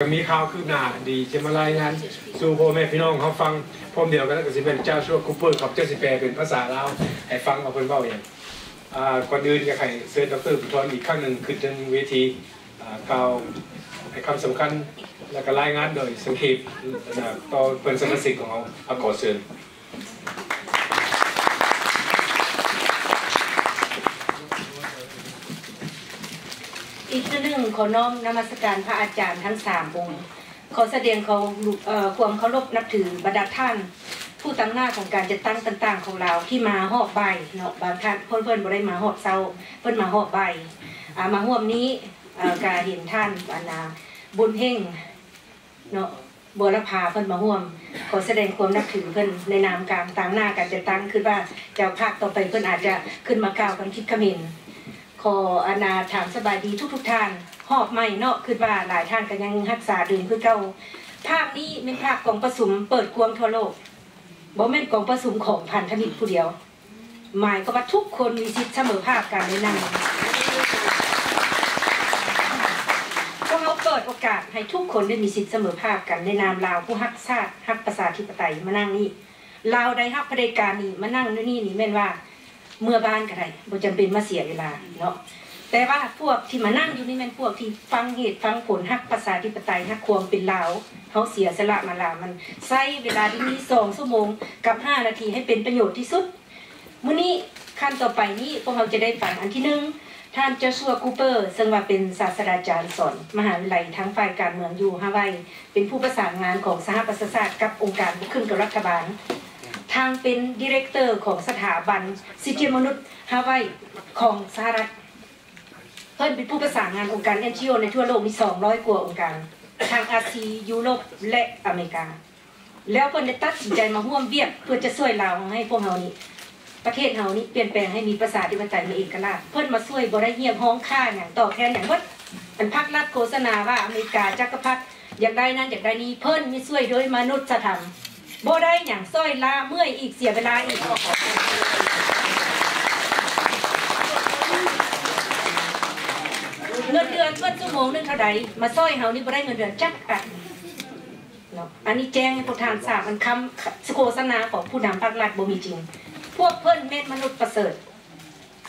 มีข่าวคืบหน้าดีจะมารายงานสู่พ่อแม่พี่น้องเขาฟังพร้อมเดียวกันก็จะเป็นเจ้าชั่วคูเปอร์กับเจ้าสิแปลเป็นภาษาลาวให้ฟังเอาเพิ่นเว้าอย่างก่อนอื่นก็ให้เชิญดร.บุญทรอีกครั้งหนึ่งขึ้นถึงเวทีกล่าวให้คำสำคัญและก็รายงานโดยสังเขปต่อเพื่อนสมาชิกของเราขอเชิญอีกหนึ่งขอน้อมนมัสการพระอาจารย์ทั้ง3 องค์ขอแสดงความเคารพนับถือบรรดาท่านผู้ตั้งหน้าของการจัดตั้งต่างๆของเราที่มาหอบใบเนาะบางท่านเพื่อนบ่ได้มาหอบเศร้าเพื่อนมาหอบใบมาห่วมนี้การเห็นท่านบุญเพ่งเนาะบัวละพาเพื่อนมาห่วมขอแสดงความนับถือเพื่อนในนามการตั้งหน้าการจัดตั้งคือว่าเจ้าภาคต่อไปเพื่อนอาจจะขึ้นมากล่าวคำคิดคำเห็นขออนาถามสบายดีทุกท่านหอบไม่เนาะคือว่าหลายท่านก็ยังรักษาดื่มคือเก่าภาคนี้เป็นภาคกองประสุมเปิดกวงทั่วโลกบ่แม่นกองประสุมของพันธมิตรผู้เดียวหมายก็ว่าทุกคนมีสิทธิเสมอภาคกันในนั้นพวกเราเปิดโอกาสให้ทุกคนได้มีสิทธิเสมอภาคกันในนามลาวผู้ฮักชาติฮักประชาธิปไตยมานั่งนี่ลาวได้ฮักเผด็จการนี่มานั่งนี่แม่นว่าเมื่อบ้านก็ได้บ่จำเป็นมาเสียเวลาเนาะแต่ว่าพวกที่มานั่งอยู่นี่แม่นพวกที่ฟังเหตุฟังผลฮักประชาธิปไตยฮักความเป็นลาวเขาเสียสละมาลามันใช้เวลาที่มี2 ชั่วโมงกับ5 นาทีให้เป็นประโยชน์ที่สุดมื้อนี้ขั้นต่อไปนี้พวกเราจะได้ฟังอันที่1ท่านเจ้าชัวคูเปอร์ซึ่งว่าเป็นศาสตราจารย์สอนมหาวิทยาลัยทั้งฝ่ายการเมืองอยู่ฮาวายเป็นผู้ประสานงานของสหประชาชาติกับองค์การผู้ขึ้นกับรัฐบาลทางเป็นดีเรคเตอร์ของสถาบันสิทธิมนุษย์ฮาวายของสหรัฐเพิ่นเป็นผู้ประสานงานองค์การ NGO ในทั่วโลกมี200 กว่าองค์การทางอาเซียนยุโรปและอเมริกาแล้วเพิ่นได้ตัดสินใจมาร่วมเวียกเพื่อจะช่วยเราให้พวกเฮานี้ประเทศเฮานี้เปลี่ยนแปลงให้มีประชาธิปไตยมีเอกราชเพิ่นมาช่วยบ่ได้เฮียบฮ้องค่าหยังตอบแทนหยังหมดอันภาครัฐโฆษณาว่าอเมริกาจักรพรรดิอยากได้นั้นอยากได้นี้เพิ่นมีช่วยโดยมนุษยธรรมบ่ได้หยังซ้อยลาเมื่อยอีกเสียเวลาอีกเงินเดือนเพิ่นชั่วโมงนึงเท่าใดมาซ้อยเฮานี่บ่ได้เงินเดือนจักอันเนาะอันนี้แจ้งให้พวกท่านทราบมันคำโฆษณาของผู้นำภาครัฐบ่มีจริงพวกเพิ่นเม็ดมนุษย์ประเสริฐ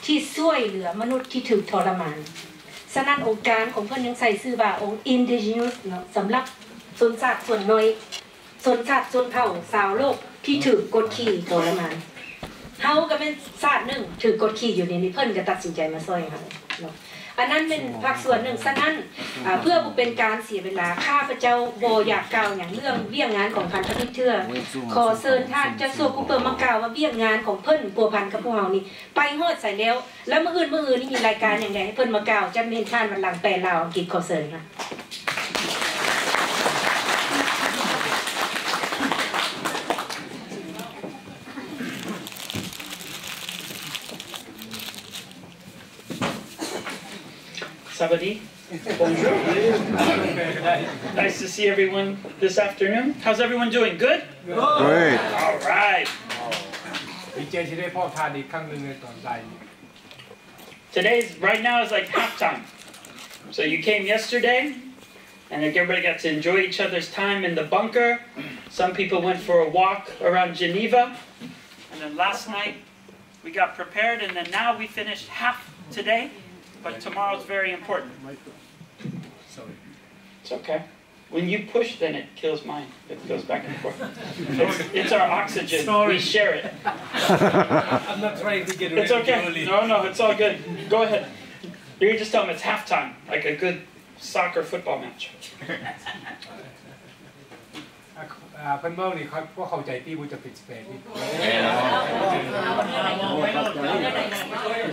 ที่ช่วยเหลือมนุษย์ที่ถูกทรมานฉะนั้นองค์การของเพิ่นยังใส่ชื่อว่าองค์ Indigenous เนาะสำหรับชนชาติส่วนน้อยชนชาติชนเผ่าชาวโลกที่ถูกกดขี่ทรมานเฮาก็เป็นชาติหนึ่งถูกกดขี่อยู่ในนี้เพิ่นก็ตัดสินใจมาช่วยเฮาเนาะอันนั้นเป็นภาคส่วนหนึ่งฉะนั้นเพื่อบ่เป็นการเสียเวลาข้าพเจ้าบ่อยากกล่าวอย่างเรื่องเวียงงานของพันธมิตรเทื่อขอเชิญท่านเจ้าสัวกุเปิลมากล่าวว่าเวียงงานของเพิ่นพัวพันกับพวกเฮานี่ไปฮอดใส่แล้วมื้ออื่นนี่มีรายการอย่างใดให้เพิ่นมากล่าวจันเห็นท่านวันหลังแปลลาวอังกฤษขอเชิญค่ะSabadi, bonjour. Nice to see everyone this afternoon. How's everyone doing? Good? Great. All right. ดีใจที่ได้พ่อทานอีกครั้งหนึ่งในตอนบ่าย Today's right now is like halftime. So you came yesterday, and like everybody got to enjoy each other's time in the bunker. Some people went for a walk around Geneva, and then last night we got prepared, and then now we finished half today.But tomorrow's very important. Sorry. It's okay. When you push, then it kills mine. It goes back and forth. It's our oxygen. Sorry. We share it. I'm not trying to get rid It's of okay. early. No, it's all good. Go ahead. You can just tell them it's halftime, like a good soccer football match. เพิ่นเมานี่เขาพวกเข้าใจที่บุจะปิดสเปนนี่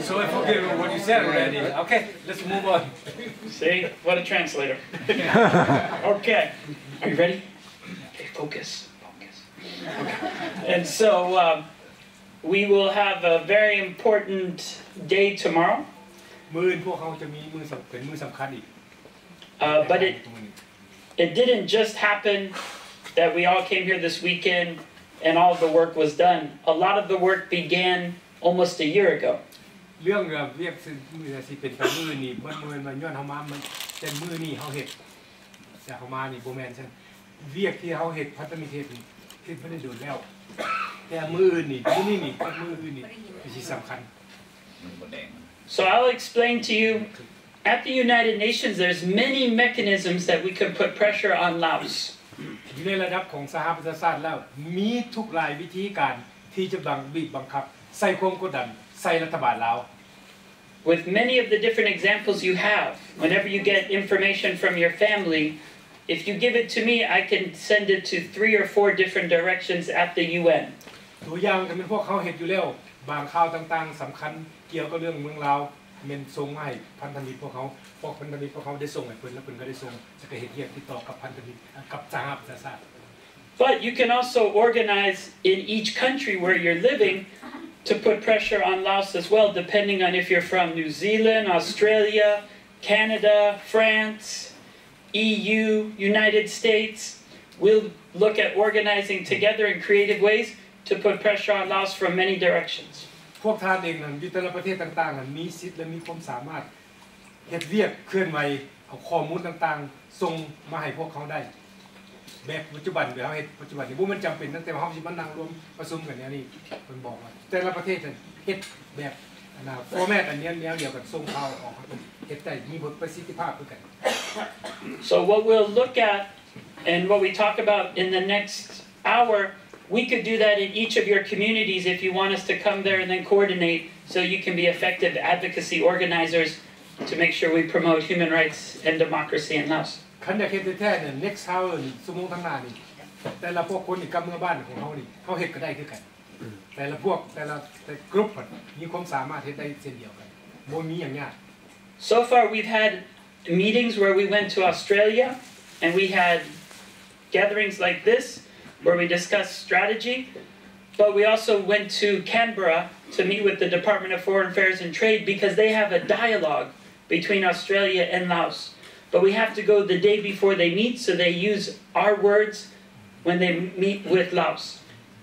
So I forget what you said already. Okay, let's move on. See? What a translator. Okay. Are you ready? Okay, focus. Okay. And so we will have a very important day tomorrow. มื้อพวกเขาจะมีมื้อสำคัญอีก But it didn't just happen that we all came here this weekend and all of the work was done. A lot of the work began almost a year ago. เรื่องเรียกสิเป็นมื้อนี่มันย้อนเฮามามันเป็นมื้อนี่เฮาเฮ็ด แต่เขามานี่โบแมนฉันเรียกที่เขาเห็ดพัฒมิเทศนี่ที่ไม่ได้โดนแล้วแต่มืออื่นนี่มือนี่มืออื่นนี่เป็นสิ่งสำคัญ So I'll explain to you, at the United Nations, there's many mechanisms that we can put pressure on Laos. อยู่ในระดับของสหประชาชาติแล้วมีทุกหลายวิธีการที่จะบีบบังคับใส่ความกดดันใส่รัฐบาลลาว With many of the different examples you have, whenever you get information from your family, if you give it to me, I can send it to 3 or 4 different directions at the UN. ตัวอย่างก็เป็นพวกเขาเห็นอยู่แล้วบางข่าวต่างๆสำคัญเกี่ยวกับเรื่องเมืองลาวเมนส่งมาให้พันธมิตรพวกเขาพันธมิตรพวกเขาได้ส่งให้เพิ่นแล้วเพิ่นก็ได้ส่งจะก็เห็นเรียกติดต่อกับพันธมิตรกับสหประชาชาติ But you can also organize in each country where you're living to put pressure on Laos as well, depending on if you're from New Zealand, Australia, Canada, France, EU, United States. We'll look at organizing together in creative ways to put pressure on Laos from many directions. พวกท่านเองนั้นอยู่แต่ละประเทศต่างๆนั้นมีสิทธิ์และมีความสามารถเฮ็ดเวียกเคลื่อนไหวเอาข้อมูลต่างๆส่งมาให้พวกเขาได้แบบปัจจุบันเดี๋ยวเฮ็ดปัจจุบันนี่บ่มันจำเป็นตั้งแต่ว่าเฮาสิมานั่งรวมประชุมกันแนวนี้เพิ่นบอกว่าแต่ละประเทศนั้นเฮ็ดแบบฟอร์แมตอันเนี้ยเดียวกันส่งข่าวออกเฮ็ดได้มีประสิทธิภาพคือกัน So what we'll look at and what we talk about in the next hour, we could do that in each of your communities if you want us to come there and then coordinate so you can be effective advocacy organizers to make sure we promote human rights and democracy in Laos. คันอยากเฮ็ดแท้ๆเนี่ย next hour นี่ชั่วโมงข้างหน้านี่แต่ละพวกคนนี่กับเมืองบ้านของเฮานี่เฮาเฮ็ดก็ได้คือกันแต่ละพวกแต่กลุ่มมีความสามารถเฮ็ดได้เช่นเดียวกันบ่มีหยังยาก So far we've had meetings where we went to Australia and we had gatherings like this where we discussed strategy, but we also went to Canberra to meet with the Department of Foreign Affairs and Trade because they have a dialogue between Australia and Laos. But we have to go the day before they meet, so they use our words when they meet with Laos.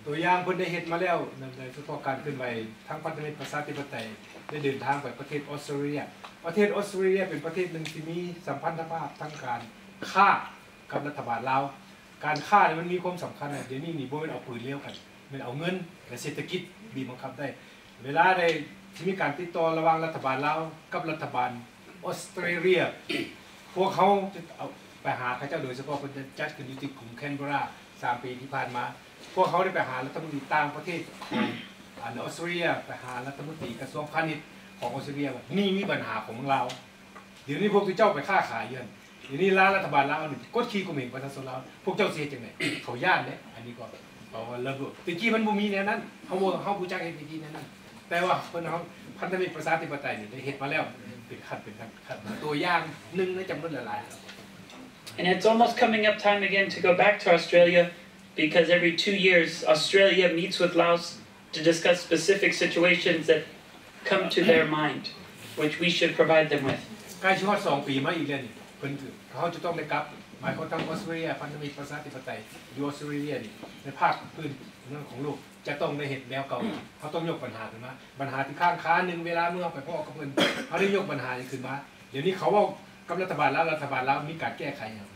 ตัวอย่างเพิ่นได้เฮ็ดมาแล้วในเฉพาะการเคลื่อนไหวทางพันธมิตรประชาธิปไตยได้เดินทางไปประเทศออสเตรเลียประเทศออสเตรเลียเป็นประเทศหนึ่งที่มีสัมพันธภาพทางการค้ากับรัฐบาลลาวการค้าเนี่ยมันมีความสำคัญเดี๋ยวนี้นี่บ่แม่นเอาปืนเลี้ยวกันมันเอาเงินและเศรษฐกิจบีบบังคับได้เวลาได้ที่มีการติดต่อระหว่างรัฐบาลลาวกับรัฐบาลออสเตรเลียพวกเขาจะเอาไปหาเขาเจ้าโดยเฉพาะเพิ่นจะจัดขึ้นอยู่ที่กรุงแคนเบรา3 ปีที่ผ่านมาพวกเขาได้ไปหารัฐมนตรีต่างประเทศของออสเตรเลียไปหารัฐมนตรีกระทรวงพาณิชย์ของออสเตรเลียว่านี่มีปัญหาของเราเดี๋ยวนี้พวกที่เจ้าไปค้าขายเยอะเดี๋ยวนี้รัฐบาลลาวนี่กดขี่ข่มเหงประชาชนลาวพวกเจ้าเสียจังได๋เขาย่านเด้อันนี้ก็เพราะว่าระบบตะกี้มันบ่มีแนวนั้นเฮาผู้จักเฮ็ดตะกี้แนวนั้นแต่ว่าเพิ่นเฮาพันธมิตรประชาธิปไตยนี่ได้เฮ็ดมาแล้วเป็นขั้นตัวอย่างหนึ่งในจำนวนหลายๆ And it's almost coming up time again to go back to Australia because every 2 years Australia meets with Laos to discuss specific situations that come to their mind, which we should provide them with. ใกล้ชิด2 ปีมาอีกแล้วนี่เพิ่นเขาจะต้องได้กลับหมายความทางออสเตรเลียพันธมิตรประชาธิปไตยอยู่ออสเตรเลียนี่ในภาคพื้นเมืองของโลกจะต้องได้เห็นแนวเก่าเขาต้องยกปัญหาขึ้นมาปัญหาที่ข้างค้าหนึ่งเวลาเมื่อไปพ่อกับเพิ่นเขาได้ยกปัญหาขึ้นมาเดี๋ยวนี้เขาว่ากับรัฐบาลแล้วมีการแก้ไขอย่าง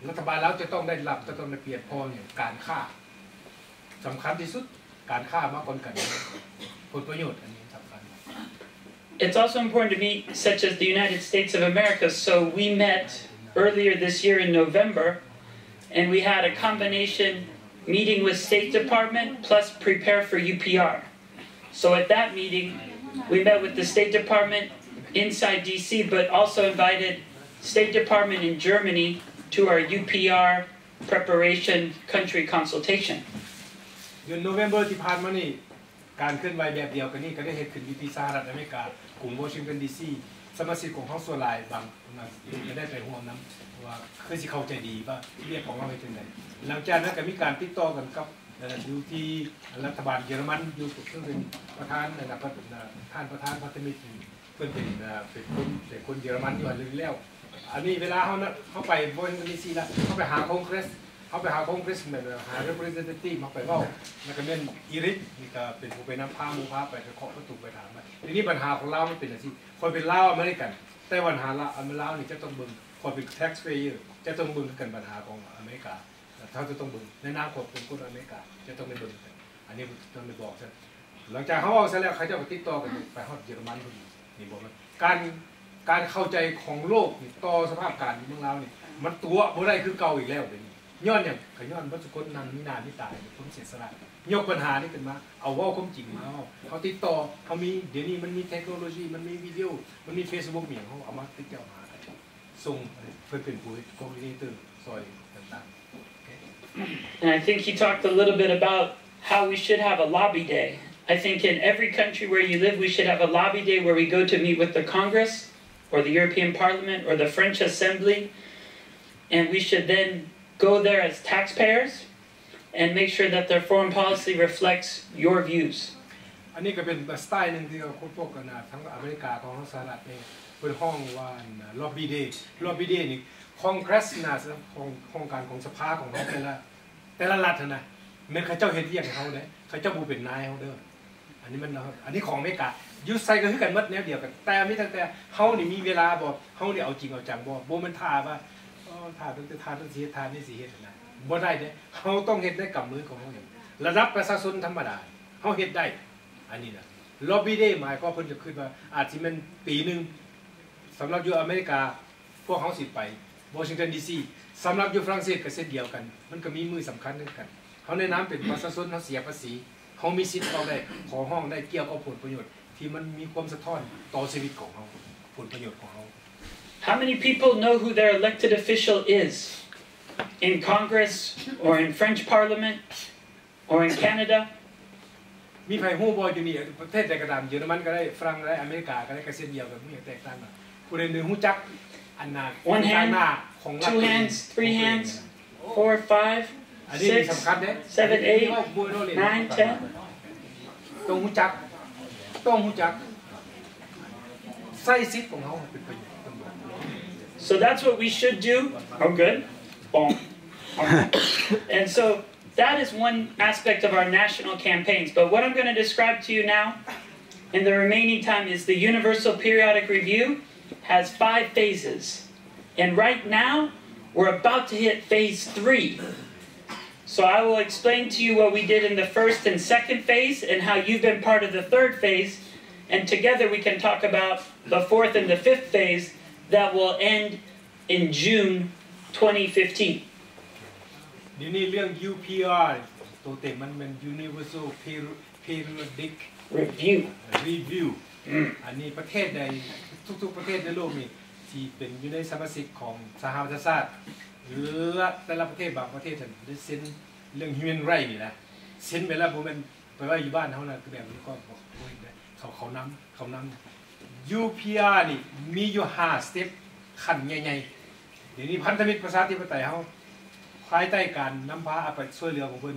รัฐบาลแล้วจะต้องได้รับจะต้องได้เปรียบพอเนี่ยการฆ่าสำคัญที่สุดการฆ่ามากกว่ากันผลประโยชน์อันนี้สำคัญ It's also important to meet such as the United States of America. So we met earlier this year in November, and we had a combination meeting with State Department plus prepare for UPR. So at that meeting, we met with the State Department inside DC, but also invited State Department in Germany to our UPR preparation country consultation. เดือนโนเวมเบอร์ที่ผ่านมานี่การเคลื่อนไหวแบบเดียวกันนี่ก็ได้เห็นขึ้นที่สหรัฐอเมริกากรุงวอชิงตันดีซีสมาชิกของเฮาส่วนหลายบางก็ได้ไปร่วมนำว่าคือสิเข้าใจดีว่าเรียกของเราเป็นจังได๋หลังจากนั้นก็มีการติดต่อกันกับอยู่ที่รัฐบาลเยอรมันอยู่ซึ่งเป็นประธานท่านประธานพันธมิตรเพิ่นเป็นคนเยอรมันอยู่อันนึงแล้วอันนี้เวลาเฮาไปวอชิงตันดีซีแล้วเฮาไปหาคอนเกรสเขาไปหาคอนเกรสแมนหา representative มาไปเว้าแล้วก็แม่นอีริกนี่ก็เป็นผู้เป็นนำพาหมู่พาไปเคาะประตูไปถามว่าทีนี้ปัญหาของเรามันเป็นจังซี่คนเป็นลาวอเมริกันแต่ปัญหาลาวนี่จะต้องเบิ่ง corporate tax payer จะต้องบึงกันปัญหาของอเมริกาถ้าจะต้องบึงในนามของคนอเมริกาจะต้องไปบึงกันอันนี้ต้องไปบอกซะหลังจากเขาเอาซะแล้วเขาจะไปติดต่อกันไปฮอดเยอรมันพอดีนี่บอกว่าการเข้าใจของโลกต่อสภาพการเมืองเรานี่มันตัวบ่ได้คือเก่าอีกแล้วเดี๋ยวนี้ย้อนอย่างขย้อนวัตถุกลนั่งมีนามีตายผมเสียสละยกปัญหานี้ขึ้นมาเอาว่าความจริงเขาติดต่อเขามีเดี๋ยวนี้มันมีเทคโนโลยีมันมีวิดีโอมันมี Facebook มีเขาเอามาติดต่อหาส่งเพื่อเป็นผู้คอมมิวนิเตอร์ซอยต่างๆ And I think he talked a little bit about how we should have a lobby day. I think in every country where you live, we should have a lobby day where we go to meet with the Congress or the European Parliament or the French Assembly, and we should then go there as taxpayers and make sure that their foreign policy reflects your views. อันนี้ก็เป็นสไตล์หนึ่งที่เขาพวกกันนะทั้งอเมริกาของสหรัฐเนี่ยเป็นห้องว่าล็อบบี้เดย์นี่คองเกรสนะของการของสภาของเขาแต่ละรัฐนะเมื่อเขาเจ้าเฮ็ดเยี่ยงเขาเนี่ยเขาเจ้าบูเป็นนายเขาเด้ออันนี้ของอเมริกายุทธไซก็คือกันมัดแนวเดียวกันแต่ไม่ตั้งแต่เขานี่มีเวลาบอกเขาเนี่ยเอาจริงเอาจังบอกโบมันท่าว่าท่าต้องเสียท่านี่สิเฮ็ดนะบ่ได้เนี่ยเขาต้องเฮ็ดได้กับมือของเขาอย่างระดับประชาชนธรรมดาเขาเฮ็ดได้อันนี้นะล็อบบี้เดย์หมายก็เพิ่นจะคิดว่าอาจจะเป็นปีนึงสำหรับอยู่อเมริกาพวกเขาสิไปวอชิงตันดีซีสำหรับอยู่ฝรั่งเศสก็เช่นเดียวกันมันก็มีมือสำคัญนึงกันเขาในน้ำเป็นประชาชนเขาเสียภาษีเขามีสิทธิ์เอาได้ขอห้องได้เกี่ยวกับผลประโยชน์ที่มันมีความสะท้อนต่อชีวิตของเขาผลประโยชน์ของเขา How many people know who their elected official is in Congress or in French Parliament or in Canada? มีไผ่ฮู้บ่อยู่นี่ประเทศใดก็ตามเยอรมันก็ได้ฝรั่งก็ได้อเมริกาก็ได้ก็เช่นเดียวกันไม่แตกต่างกันผู้ใดหนึ่งฮู้จักอันน่ะ One hand, 2 hands, 3 hands, 4, 5, 6, 7, 8, 9, 10. ต้องรู้จักใส่สิทธิ์ของเขาเป็นประโยชน์ So that's what we should do. Oh, good. Boom. And so that is one aspect of our national campaigns. But what I'm going to describe to you now in the remaining time is the Universal Periodic Review has 5 phases. And right now, we're about to hit phase 3. So I will explain to you what we did in the first and second phase and how you've been part of the third phase. And together we can talk about the fourth and the fifth phase that will end in June 2015. เดี๋ยวนี้เรื่อง UPR ตัวเต็มมันเป็น Universal Periodic Review. อันนี้ประเทศใดทุกๆประเทศในโลกนี่ที่เป็นอยู่ในสมาชิกของสหประชาชาติและแต่ละประเทศบางประเทศได้เซ็นเรื่อง human right นี่นะเซ็นไปแล้วผมเป็นไปว่าอยู่บ้านเขานะคือแบบนี้ก็บอกเขานำ UPR นี่มีอยู่5 สเต็ปขั้นใหญ่ๆเดี๋ยวนี้พันธมิตรประชาธิปไตยเขาภายใต้การนำพาไปช่วยเหลือของเพิ่น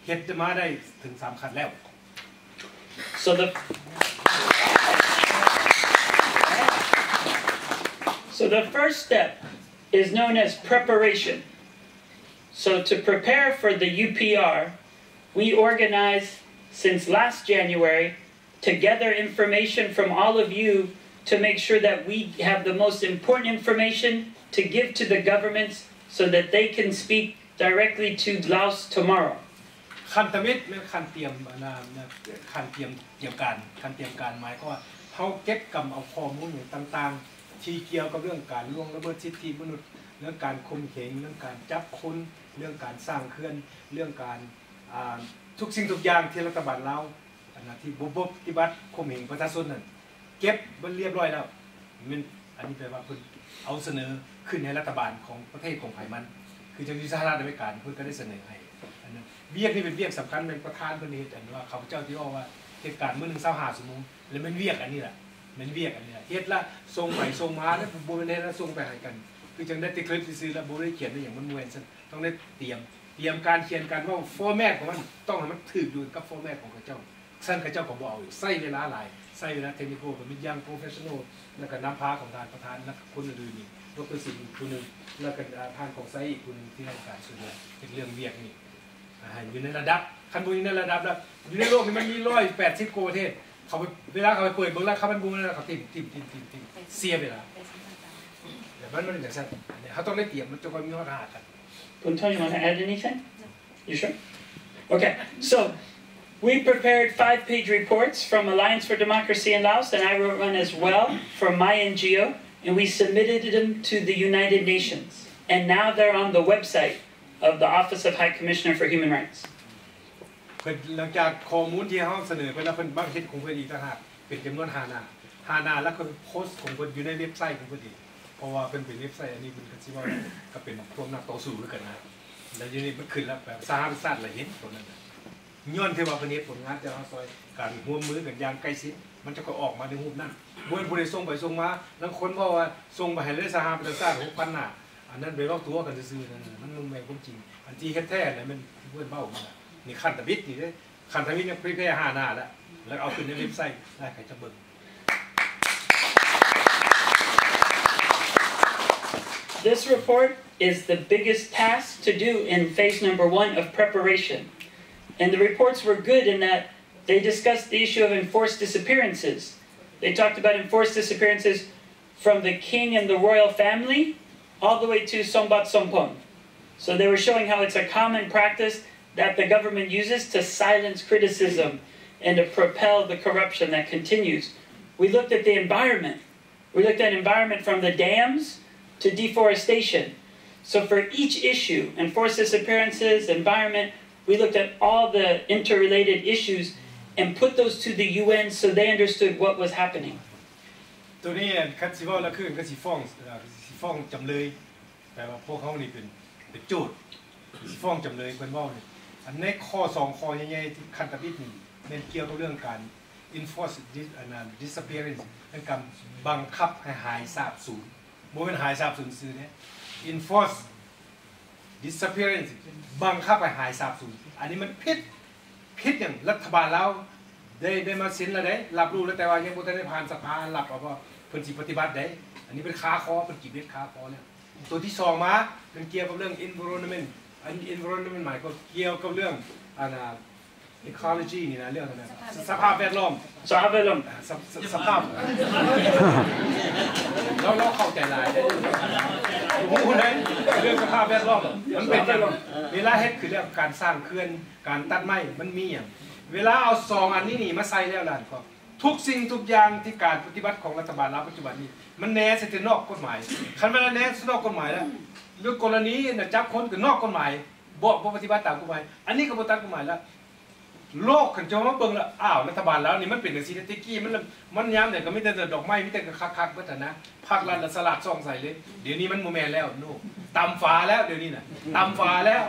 เฮ็ดจะมาได้ถึง3 ขั้นแล้ว So the first step is known as preparation. So to prepare for the UPR, we organized since last January to gather information from all of you to make sure that we have the most important information to give to the governments so that they can speak directly to Laos tomorrow. ขั้นตมิตรขั้นเตรียมการหมายก็ว่าเขาเก็บกำเอาข้อมูลต่างๆที่เกี่ยวกับเรื่องการล่วงละเมิดสิทธิมนุษย์เรื่องการข่มเหงเรื่องการจับคนเรื่องการสร้างเขื่อนเรื่องการทุกสิ่งทุกอย่างที่รัฐบาลลาวที่ปฏิบัติข่มเหงประชาชนนั่นเก็บมันเรียบร้อยแล้วอันนี้แปลว่าเพิ่นเอาเสนอขึ้นให้รัฐบาลของประเทศของไผมันคือจังสหรัฐอเมริกาเพิ่นก็ได้เสนอให้อันนั้นเวียกนี่เป็นเวียกสำคัญเป็นประธานเพิ่นเฮ็ดอันว่าเขาเจ้าที่ว่าเหตุการณ์มื้อนึง25 ชั่วโมงแล้วมันเวียกอันนี้แหละมันเวียกอันนี้เฮ็ดละส่งไปส่งมาแล้วบ่ได้ส่งไปให้กันคือจังได้ติคลิปซื่อๆแล้วบ่ได้เขียนได้อย่างมันม่วนซั่นต้องได้เตรียมการเขียนการว่าฟอร์แมตของมันต้องให้มันถูกอยู่กับฟอร์แมตของเขาเจ้าซั่นเขาเจ้าก็บ่เอาใช้เวลาหลายใช้เวลาเทคนิคก็มีอย่างโปรเฟสชั่นอลแล้วก็นำพาของท่านประธานและคนอื่นๆนี่ดร.สิงห์คนนึงแล้วก็ท่านของไซอีกคนนึงที่ให้การช่วยเหลือเป็นเรื่องเวียกนี่อยู่ในระดับคันบุญในระดับแล้วอยู่ในโลกนี้มันมี180 กว่าประเทศเขาเวลาเขาไปเปิดเบิ่งแล้วเขาเป็นบุญแล้วเขาติ่มเสียเวลา มันอย่างนั้นเขาต้องได้เตรียมมันจะก็มีข้อหากัน Punton, you want to add anything? You sure? Okay, so we prepared 5-page reports from Alliance for Democracy in Laos, and I wrote one as well for my NGO, and we submitted them to the United Nations. And now they're on the website of the Office of High Commissioner for Human Rights. หลังจากข้อมูลที่เขาเสนอไปแล้วเป็นบังคับของเพื่อนอีกต่างหากเป็นจำนวน5 หน้าแล้วก็โพสต์ของเพื่อนอยู่ในเว็บไซต์ของเพื่อนอีกเพราะว่าเป็นเว็บไซต์อันนี้เป็นกันซิว่าก็เป็นพวกนักต่อสู้ด้วยกันนะแล้วอยู่นี่มันขึ้นแล้วแบบสหประชาชาติอะไรเห็นตรงนั้นย้อนที่ว่าประเทศผลงานจะเอาซอยการร่วมมือกันอย่างใกล้ชิดมันจะก็ออกมาในรูปนั้นเมื่อผู้ใดส่งไปส่งมาแล้วคนบอกว่าส่งไปให้เลยสหประชาชาติ6,000 หน้าอันนั้นไปว่าตัวกันซื่อๆนั่นมันไม่เป็นความจริงอันที่แท้ๆเนี่ยมันเพื่อนเบ้านี่ขั้นตะบิดนี่ได้ขั้นตะบิดเนี่ยเพียง5 หน้าแล้วเอาขึ้นในเว็บไซต์ได้ใครจะเบิ่ง This report is the biggest task to do in phase number 1 of preparation. And the reports were good in that they discussed the issue of enforced disappearances. They talked about enforced disappearances from the king and the royal family all the way to Sombat Sompon. So they were showing how it's a common practice that the government uses to silence criticism and to propel the corruption that continues. We looked at the environment. We looked at environment from the dams to deforestation. So for each issue, enforced disappearances, environment, we looked at all the interrelated issues and put those to the UN so they understood what was happening. ตัวนี้คัดสิว่าแล้วคือก็สิฟ้องจำเลยแต่ว่าพวกเขานี่เป็นโจทย์สิฟ้องจำเลยเพิ่นว่านี่อันในข้อ2ข้อใหญ่ๆที่คันตะบิดนี่เป็นเกี่ยวกับเรื่องการ enforce disappearance เป็นการบังคับให้หายสาบสูญบ่แม่นหายสาบสูญซื่อเนี่ย enforce disappearance บังคับให้หายสาบสูญอันนี้มันผิดอย่างรัฐบาลแล้วได้มาเซ็นแล้วได้รับรู้แล้วแต่ว่ายังบ่ทันได้ผ่านสภารับเอาว่าเพิ่นสิปฏิบัติได้อันนี้เป็นคาคอเป็นกิจเวทคาคอแล้วตัวที่2มาเป็นเกี่ยวกับเรื่อง environment อัน environment หมายก็เกี่ยวกับเรื่องecology นี่นะเรื่องอะไรสภาพแวดล้อมสภาพเราเข้าใจหลายรู้ได้เรื่องสภาพแวดล้อมมันเป็นเวลาเฮ็ดคือเรื่องการสร้างเขื่อนการตัดไม้มันมีอย่างเวลาเอา2 อันนี้นี่มาใส่แล้วล่ะก็ทุกสิ่งทุกอย่างที่การปฏิบัติของรัฐบาลปัจจุบันนี้มันแน่เสร็จนอกกฎหมายคันเวลาแน่นอกกฎหมายแล้วเรื่องกรณีจับคนก็นอกกฎหมายบ่ปฏิบัติตามกฎหมายอันนี้ก็บ่ตามกฎหมายแล้วโลกขันจะมาเบิ่งแล้วอ้าวรัฐบาลแล้วนี่มันเป็นจังซี่ตะกี้มันยามเนี่ยก็มีแต่ดอกไม้มีแต่คักๆเบิดนะภาครัฐสลัดซ่องใส่เลยเดี๋ยวนี้มันบ่แม่นแล้วโน่ตำฟ้าแล้วเดี๋ยวนี้น่ะตำฟ้าแล้ว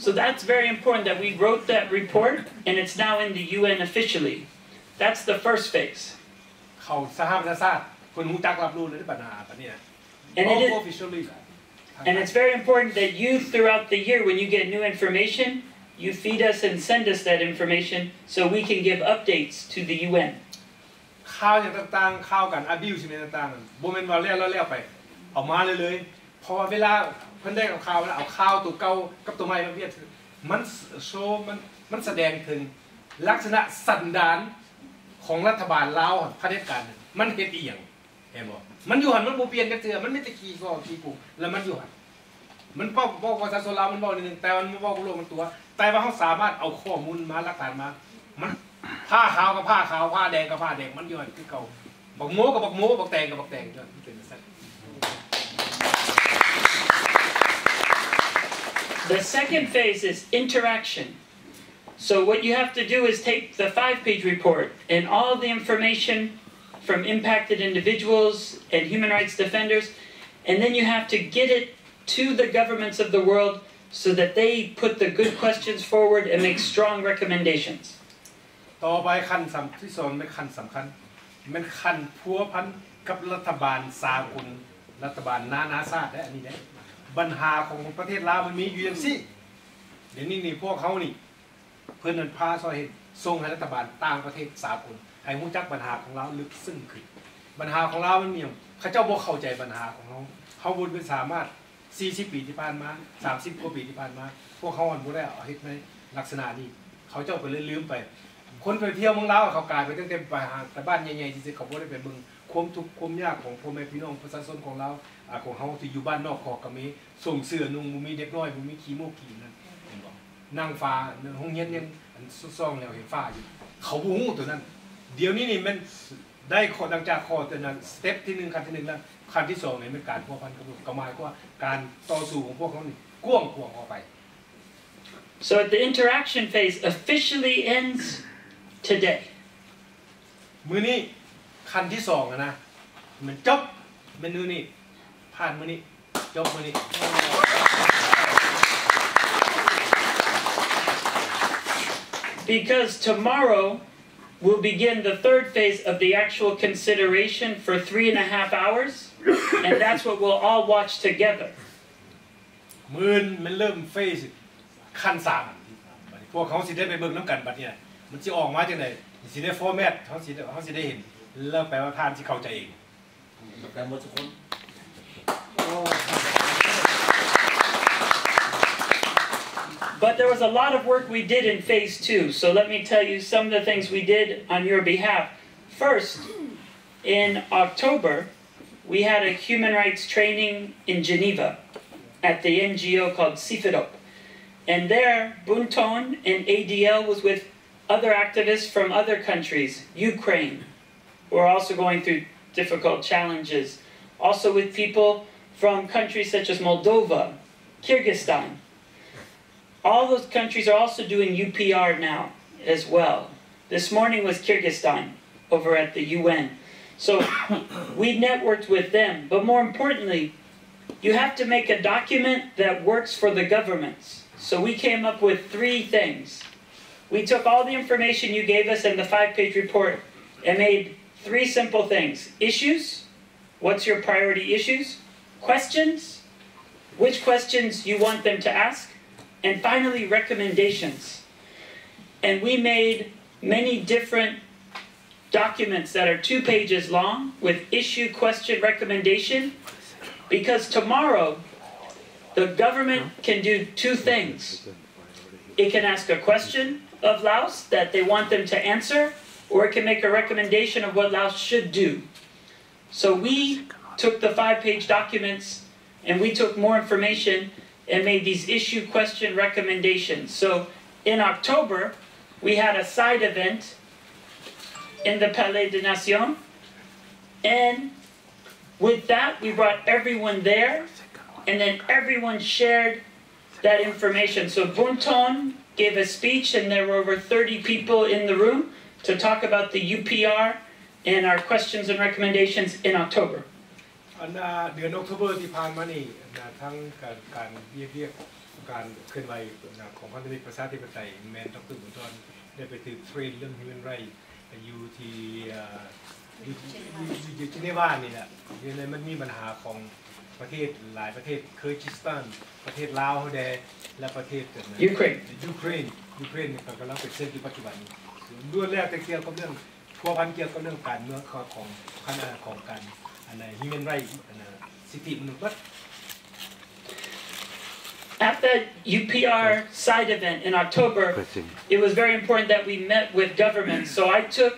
So that's very important that we wrote that report and it's now in the UN officially. That's the first phase. เขาสหประชาชาติเพิ่นฮู้จักรับรู้เลยปัญหาปานนี้ And it's very important that you, throughout the year, when you get new information, you feed us and send us that information so we can give updates to the UN. ข่าวอย่างต่างๆข่าวกัน abuse ต่างๆบ่แม่นว่าแล้วไปเอามาเลยเพราะว่าเวลาเพิ่นได้ข่าวแล้วเอาข่าวตัวเก่ากับตัวใหม่มาเวียดมันโชว์มันแสดงถึงลักษณะสันดานของรัฐบาลลาวเผด็จการมันเฮ็ดอีหยังเห็นบ่มันอยู่หั่นมันบ่เปลี่ยนจักเทื่อมันมีแต่ขี้กูแล้วมันอยู่หั่นมันบอกภาษาโซลาวมันบอกนิดนึงแต่มันบ่บอกโลกมันตัวแต่ว่าเฮาสามารถเอาข้อมูลมาหลักฐานมามันผ้าขาวกับผ้าขาวผ้าแดงกับผ้าแดงมันอยู่หั่นคือเก่าบักโมกับบักโมบักแตงกับบักแตงอยู่เป็นจังซั่น The second phase is interaction. So what you have to do is take the 5-page report and all the information from impacted individuals and human rights defenders, and then you have to get it to the governments of the world so that they put the good questions forward and make strong recommendations. ต่อไปขั้นที่2เป็นขั้นสำคัญมันขั้นพัวพันกับรัฐบาลสากลรัฐบาลนานาชาติได้อันนี้ได้ปัญหาของประเทศลาวมันมีอยู่อย่างซี่เดี๋ยวนี้นี่พวกเขานี่เพิ่นนั่นพาซอยเฮ็ดส่งให้รัฐบาลต่างประเทศสากลให้รู้จักปัญหาของเราลึกซึ้งขึ้นปัญหาของเรามันมีเขาเจ้าบ่เข้าใจปัญหาของเขาบ่ได้สามารถ40 ปีที่ผ่านมา30 กว่าปีที่ผ่านมาพวกเขาบ่ได้เอาเฮ็ดในลักษณะนี้เขาเจ้าก็เลยลืมไป คนไปเที่ยวเมืองลาวเขากลายไปตั้งแต่ไปหาแต่บ้านใหญ่ๆที่เขาบ่ได้ไปเบิ่งความทุกข์ความยากของพ่อแม่พี่น้องประชาชนของเราของเฮาที่อยู่บ้านนอกขอกก็มีส่งเสื้อนุ่งบ่มีเด็กน้อยบ่มีขี้มูกขี้นั่นเห็นบ่นั่งฟ้าห้องเรียนยังอันซ่องแล้วเห็นฟ้าอยู่เขาบ่ฮู้ตัวนั้นเดี๋ยวนี้นี่มันได้ข้อดังจากข้อตัวนั้นสเต็ปที่1ขั้นที่1แล้วขั้นที่2นี่มันการพัวพันกับหมายว่าการต่อสู้ของพวกเขานี่กว้างขวางออกไป So at the interaction phase officially ends today. มื้อนี้ขั้นที่2นะมันจบมื้อนี้ผ่านมื้อนี้จบมื้อนี้ Because tomorrow we'll begin the third phase of the actual consideration for 3.5 hours, and that's what we'll all watch together. มื้อมันเริ่มเฟสขั้น3พวกเขาสิได้ไปเบิ่งนำกันบัดนี้มันสิออกมาจังได๋สิได้ฟอร์แมตเขาสิได้เห็นแล้วแปลว่าท่านสิเข้าใจเอง But there was a lot of work we did in phase 2, so let me tell you some of the things we did on your behalf. First, in October, we had a human rights training in Geneva at the NGO called Sifidop. And there, Bunton and ADL was with other activists from other countries, Ukraine, who are also going through difficult challenges. Also with people from countries such as Moldova, Kyrgyzstan. All those countries are also doing UPR now as well. This morning was Kyrgyzstan over at the UN. So we networked with them. But more importantly, you have to make a document that works for the governments. So we came up with 3 things. We took all the information you gave us in the 5-page report and made 3 simple things. Issues, what's your priority issues? Questions, which questions you want them to ask? And finally, recommendations. And we made many different documents that are 2 pages long with issue, question, recommendation. Because tomorrow, the government can do 2 things. It can ask a question of Laos that they want them to answer, or it can make a recommendation of what Laos should do. So we took the 5-page documents and we took more information and made these issue, question, recommendations. So in October, we had a side event in the Palais des Nations, and with that, we brought everyone there, and then everyone shared that information. So Bunton gave a speech, and there were over 30 people in the room to talk about the UPR and our questions and recommendations in October. เดือนออกตุเบอร์ที่ผ่านมานี่ทั้งการเรียกการเคลื่อนไหวของพันธมิตรประชาธิปไตยแมนดร.บุญทรได้ไปถือเทรนเรื่อง human rights อยู่ที่เจนีวานี่แหละเนี่ยมันมีปัญหาของประเทศหลายประเทศเคิร์กิสถานประเทศลาวและประเทศยูเครนนี่กำลังเป็นเส้นที่ปัจจุบันนี้ล้วนแล้วแต่เกี่ยวกับเรื่องพัวพันเกี่ยวกับเรื่องการเมืองของคณะของการhuman rights สิทธิมนุษย์ At the UPR side event in October, it was very important that we met with governments. So I took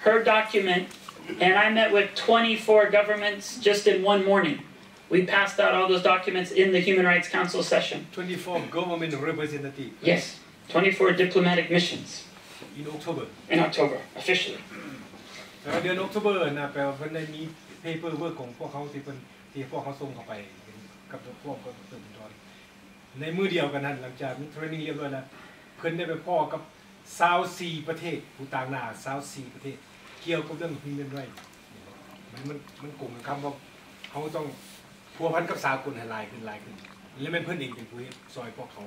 her document and I met with 24 governments just in one morning. We passed out all those documents in the Human Rights Council session. 24 government representatives. Yes, 24 diplomatic missions. In October. In October, officially. เดือน October นะแปลว่าเพิ่นได้มี paperwork ของพวกเขาที่พวกเขาส่งเข้าไปกับพวกตื่นตอนในมือเดียวกันนั้นหลังจากมีเทรนนิ่งเรียบร้อยแล้วเพิ่นได้ไปพ้อกับ24ประเทศผู้ต่างหน้า24ประเทศเกี่ยวกับเรื่อง human rights มันกลุ่มคำว่าเขาต้องพัวพันกับสากลให้หลายขึ้นแล้วแม่นเพิ่นเองเป็นผู้ซอยพวกเขา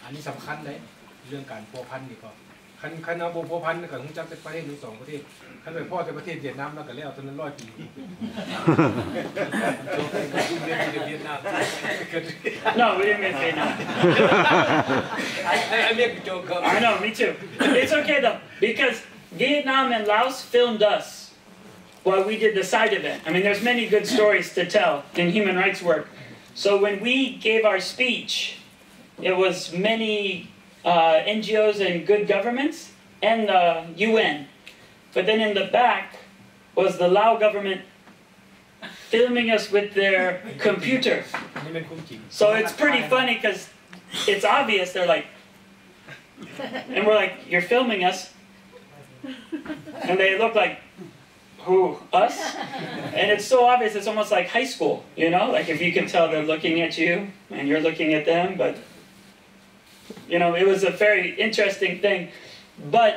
อันนี้สำคัญเลยเรื่องการพัวพันนี่ก็คันเอาบ่พัวพันก็คงจักเป็นประเทศหรือ2ประเทศคันไปพ่อแต่ประเทศเวียดนามแล้วก็แล้วตอนนั้น100 ปี No, we didn't mean Vietnam. I make a joke. I know, me too. It's okay though, because Vietnam and Laos filmed us while we did the side event. I mean, there's many good stories to tell in human rights work. So when we gave our speech, it was many NGOs and good governments, and the UN. But then in the back was the Lao government filming us with their computer. So it's pretty funny because it's obvious. They're like, and we're like, you're filming us. And they look like, who, us? And it's so obvious, it's almost like high school, you know? Like if you can tell they're looking at you and you're looking at them, but, you know, it was a very interesting thing. But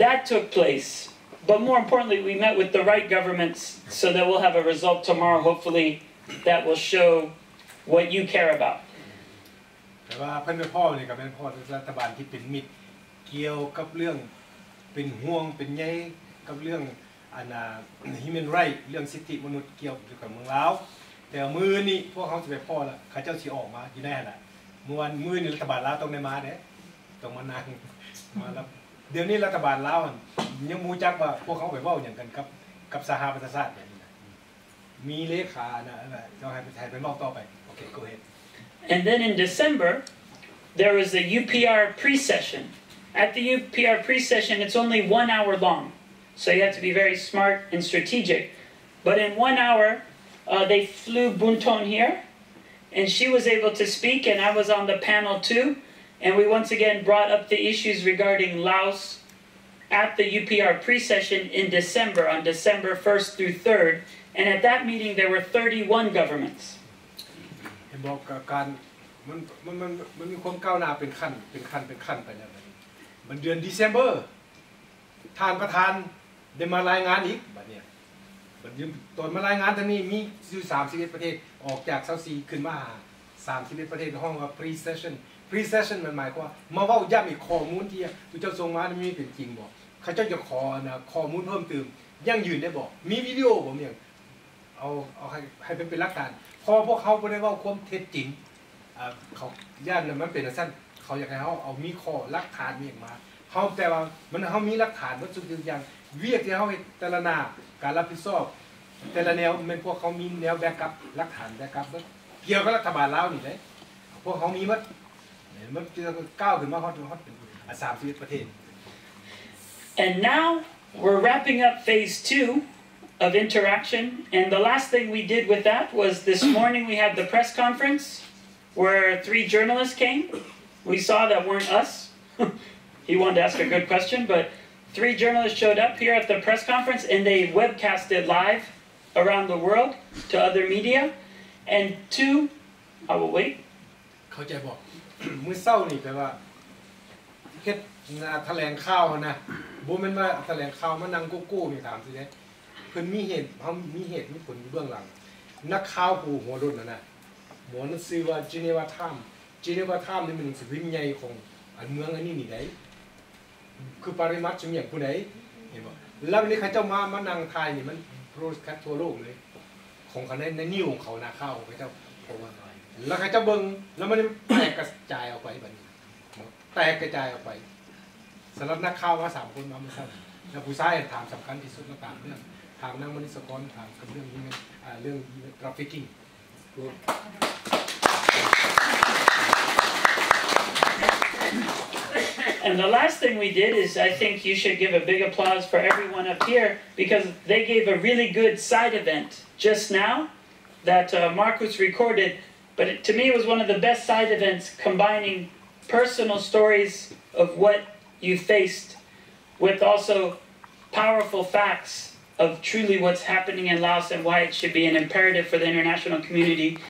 that took place. But more importantly, we met with the right governments so that we'll have a result tomorrow, hopefully, that will show what you care about. แต่ว่าเพิ่นเป็นพ่อนี่ก็เป็นพ่อรัฐบาลที่เป็นมิตรเกี่ยวกับเรื่องเป็นห่วงเป็นใยกับเรื่องhuman right เรื่องสิทธิมนุษย์เกี่ยวกับเมืองลาวแต่มื้อนี้พวกเขาสิไปพ่อละเขาเจ้าสิออกมาอยู่แน่ล่ะมื้อนี้รัฐบาลลาวต้องได้มาเด้ต้องมานั่งมาแล้วเดี๋ยวนี้รัฐบาลลาวยังมูจักว่าพวกเขาไปเว้าหยังกันกับสหประชาชาติแบบนี้นะมีเลขานะเจ้าให้ไปเว้าต่อไปโอเค go ahead And then in December there was a UPR pre-session. At the UPR pre-session it's only 1 hour long. So you have to be very smart and strategic. But in 1 hour, they flew Bunton here, and she was able to speak, and I was on the panel too. And we once again brought up the issues regarding Laos at the UPR pre-session in December, on December 1st through 3rd. And at that meeting, there were 31 governments. บอกการมันมีความก้าวหน้าเป็นขั้นไปแล้วมันเดือนเดซember ท่านประธานได้มารายงานอีกบัดนี้ตอนมารายงานตอนนี้มีอยู่31ประเทศออกจาก24ขึ้นมา31ประเทศห้องว่า pre-session มันหมายความว่ามาเว้าย้ำอีกข้อมูลที่ผู้เจ้าส่งมามีเป็นจริงบ่เขาเจ้าจะขอข้อมูลเพิ่มเติมยั่งยืนได้บ่มีวิดีโอบ่เนี่ยเอาให้เป็นหลักฐานพอพวกเขาบ่ได้เว้าความเท็จจริงเขาย่านมันเป็นซั่นเขาอยากให้เฮาเอามีข้อหลักฐานมีมาเฮาแต่ว่ามันเฮามีหลักฐานว่าทุกอย่างเวียกที่เฮาเฮ็ดแต่ละหน้าการรับผิดชอบแต่ละแนวมันพวกเขามีแนวแบ็กอัพหลักฐานแบ็กอัพเกี่ยวกับรัฐบาลลาวนี่แหละพวกเขามีมันจะก้าวขึ้นมาฮอด31ประเทศ And now we're wrapping up phase 2 of interaction, and the last thing we did with that was this morning we had the press conference where 3 journalists came. We saw that weren't us. He wanted to ask a good question, but 3 journalists showed up here at the press conference and they webcast it live around the world to other media. And 2, I will wait. เข้าใจบอก มื้อเช้านี่แปลว่าเฮ็ดแถลงข่าวนะบ่แม่นว่าแถลงข่าวมานั่งโก้ๆนี่ถามสิเด้เพิ่นมีเหตุมีผลอยู่เบื้องหลังนักข่าวผู้หัวรุ่นน่ะหมอนั้นชื่อว่า Geneva Time นี่มันหนังสือพิมพ์ใหญ่ของเมืองอันนี้นี่ได้คือปริมาตรสมอย่างผู้ใดเห็นบ่แล้ววันนี้เขาเจ้ามานั่งทายนี่มันโปรแคสทั่วโลกเลยของเขาในนิ้วของเขานาข้าวเขาเจ้าโพสต์แล้วเขาเจ้าเบิ่งแล้วมันแตกกระจายออกไปบัดนี้แตกกระจายออกไปสำหรับนักข่าวมา3คนมาเมื่อกี้แล้วผู้ชายถามสำคัญที่สุดก็ตามเรื่องถามนางมณิสกรถามกับเรื่องนี้เรื่อง trafficking And the last thing we did is I think you should give a big applause for everyone up here because they gave a really good side event just now that Marcus recorded. But to me it was one of the best side events combining personal stories of what you faced with also powerful facts of truly what's happening in Laos and why it should be an imperative for the international community